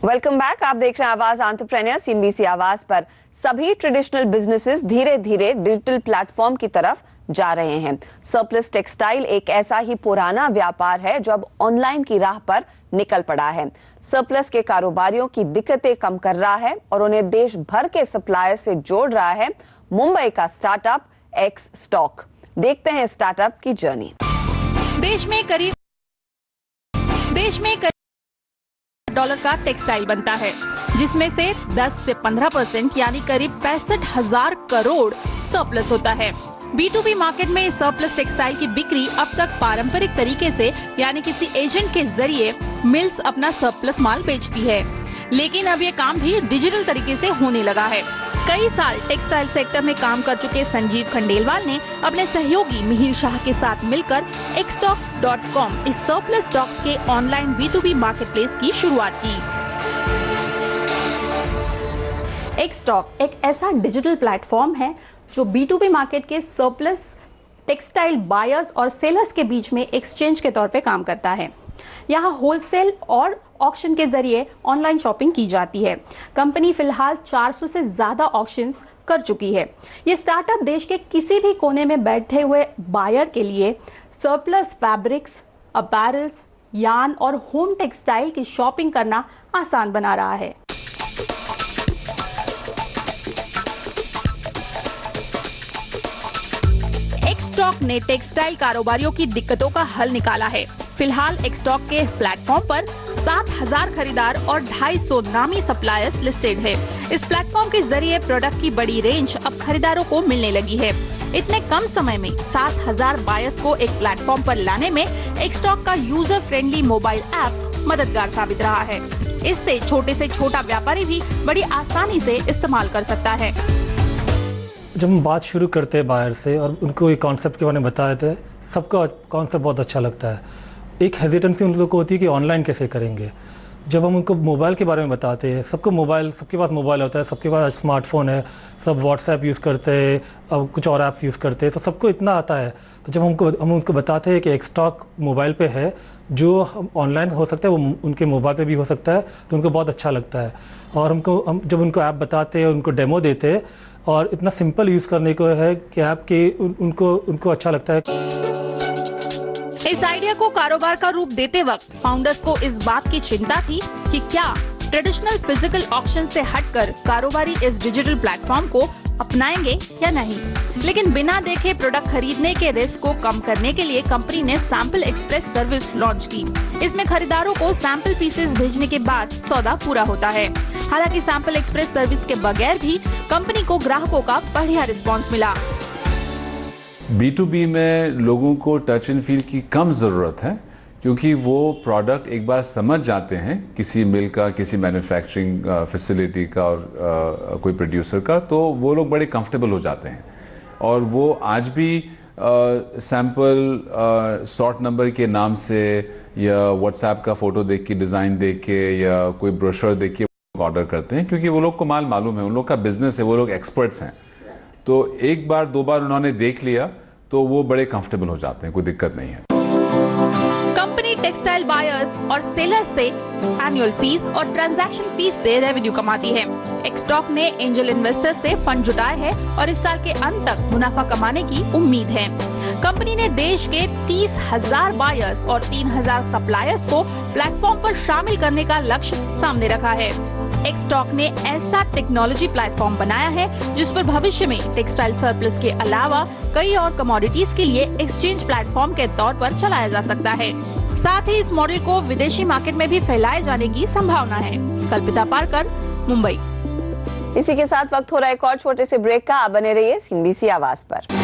Welcome back. आप देख रहे हैं आवाज एंटरप्रेन्योर सीएनबीसी आवाज पर। सभी ट्रेडिशनल बिजनेसेस धीरे धीरे डिजिटल प्लेटफॉर्म की तरफ जा रहे हैं। सरप्लस टेक्सटाइल एक ऐसा ही पुराना व्यापार है जो अब ऑनलाइन की राह पर निकल पड़ा है। सरप्लस के कारोबारियों की दिक्कतें कम कर रहा है और उन्हें देश भर के सप्लायर से जोड़ रहा है मुंबई का स्टार्टअप एक्स स्टॉक। देखते हैं स्टार्टअप की जर्नी। देश में करीब डॉलर का टेक्सटाइल बनता है, जिसमें से 10 से 15% यानी करीब 65,000 करोड़ सरप्लस होता है। B2B मार्केट में इस सरप्लस टेक्सटाइल की बिक्री अब तक पारंपरिक तरीके से यानी किसी एजेंट के जरिए मिल्स अपना सरप्लस माल बेचती है, लेकिन अब ये काम भी डिजिटल तरीके से होने लगा है। कई साल टेक्सटाइल सेक्टर में काम कर चुके संजीव खंडेलवाल ने अपने सहयोगी मिहिर शाह के साथ मिलकर xstock.com इस सरप्लस स्टॉक्स के ऑनलाइन B2B मार्केटप्लेस की शुरुआत की। xstock एक ऐसा डिजिटल प्लेटफॉर्म है जो B2B मार्केट के सरप्लस टेक्सटाइल बायर्स और सेलर्स के बीच में एक्सचेंज के तौर पे काम करता है। यहाँ होलसेल और ऑक्शन के जरिए ऑनलाइन शॉपिंग की जाती है। कंपनी फिलहाल 400 से ज्यादा ऑक्शंस कर चुकी है। ये स्टार्टअप देश के किसी भी कोने में बैठे हुए बायर के लिए सरप्लस फैब्रिक्स, अपैरल्स, यार्न और होम टेक्सटाइल की शॉपिंग करना आसान बना रहा है। xstock ने टेक्सटाइल कारोबारियों की दिक्कतों का हल निकाला है। फिलहाल xstock के प्लेटफॉर्म पर 7,000 खरीदार और 250 नामी सप्लायर्स लिस्टेड है। इस प्लेटफॉर्म के जरिए प्रोडक्ट की बड़ी रेंज अब खरीदारों को मिलने लगी है। इतने कम समय में 7,000 बायर्स को एक प्लेटफॉर्म पर लाने में xstock का यूजर फ्रेंडली मोबाइल ऐप मददगार साबित रहा है। इससे छोटे से छोटा व्यापारी भी बड़ी आसानी से इस्तेमाल कर सकता है। जब हम बात शुरू करते हैं बायर से और उनको एक कॉन्सेप्ट के बारे में बताए थे, सबका कॉन्सेप्ट बहुत अच्छा लगता है। एक हेजिटेंसी उन लोगों को होती है कि ऑनलाइन कैसे करेंगे। जब हम उनको मोबाइल के बारे में बताते हैं, सबके पास मोबाइल होता है, सबके पास स्मार्टफोन है, सब व्हाट्सएप यूज़ करते हैं, अब कुछ और ऐप्स यूज़ करते हैं, तो सबको इतना आता है। तो जब हम उनको बताते हैं कि xstock मोबाइल पे है जो ऑनलाइन हो सकता है, वो उनके मोबाइल पे भी हो सकता है, तो उनको बहुत अच्छा लगता है। और हम जब उनको ऐप बताते हैं, उनको डेमो देते हैं और इतना सिंपल यूज़ करने को है कि ऐप के उनको अच्छा लगता है। इस आइडिया को कारोबार का रूप देते वक्त फाउंडर्स को इस बात की चिंता थी कि क्या ट्रेडिशनल फिजिकल ऑक्शन से हटकर कारोबारी इस डिजिटल प्लेटफॉर्म को अपनाएंगे या नहीं। लेकिन बिना देखे प्रोडक्ट खरीदने के रिस्क को कम करने के लिए कंपनी ने सैंपल एक्सप्रेस सर्विस लॉन्च की। इसमें खरीदारों को सैंपल पीसेस भेजने के बाद सौदा पूरा होता है। हालांकि सैंपल एक्सप्रेस सर्विस के बगैर भी कंपनी को ग्राहकों का बढ़िया रिस्पॉन्स मिला। B2B में लोगों को टच एंड फील की कम ज़रूरत है, क्योंकि वो प्रोडक्ट एक बार समझ जाते हैं किसी मिल का, किसी मैन्युफैक्चरिंग फैसिलिटी का और कोई प्रोड्यूसर का, तो वो लोग बड़े कंफर्टेबल हो जाते हैं। और वो आज भी सैंपल सॉर्ट नंबर के नाम से या व्हाट्सएप का फ़ोटो देख के, डिज़ाइन देख के या कोई ब्रोशर देख के ऑर्डर करते हैं, क्योंकि वो लोग को माल मालूम है, उन लोग का बिजनेस है, वो लोग एक्सपर्ट्स हैं। तो एक बार दो बार उन्होंने देख लिया तो वो बड़े कंफर्टेबल हो जाते हैं, कोई दिक्कत नहीं है। कंपनी टेक्सटाइल बायर्स और सेलर्स से एनुअल फीस और ट्रांजैक्शन फीस से रेवेन्यू कमाती है। xstock ने एंजल इन्वेस्टर से फंड जुटाए हैं और इस साल के अंत तक मुनाफा कमाने की उम्मीद है। कंपनी ने देश के 30,000 बायर्स और 3,000 सप्लायर्स को प्लेटफॉर्म पर शामिल करने का लक्ष्य सामने रखा है। xstock ने ऐसा टेक्नोलॉजी प्लेटफॉर्म बनाया है जिस पर भविष्य में टेक्सटाइल सरप्लस के अलावा कई और कमोडिटीज के लिए एक्सचेंज प्लेटफॉर्म के तौर पर चलाया जा सकता है। साथ ही इस मॉडल को विदेशी मार्केट में भी फैलाए जाने की संभावना है। कल्पिता पारकर, मुंबई। इसी के साथ वक्त हो रहा है एक और छोटे से ब्रेक का। आप बने रहिए सीएनबीसी आवाज पर।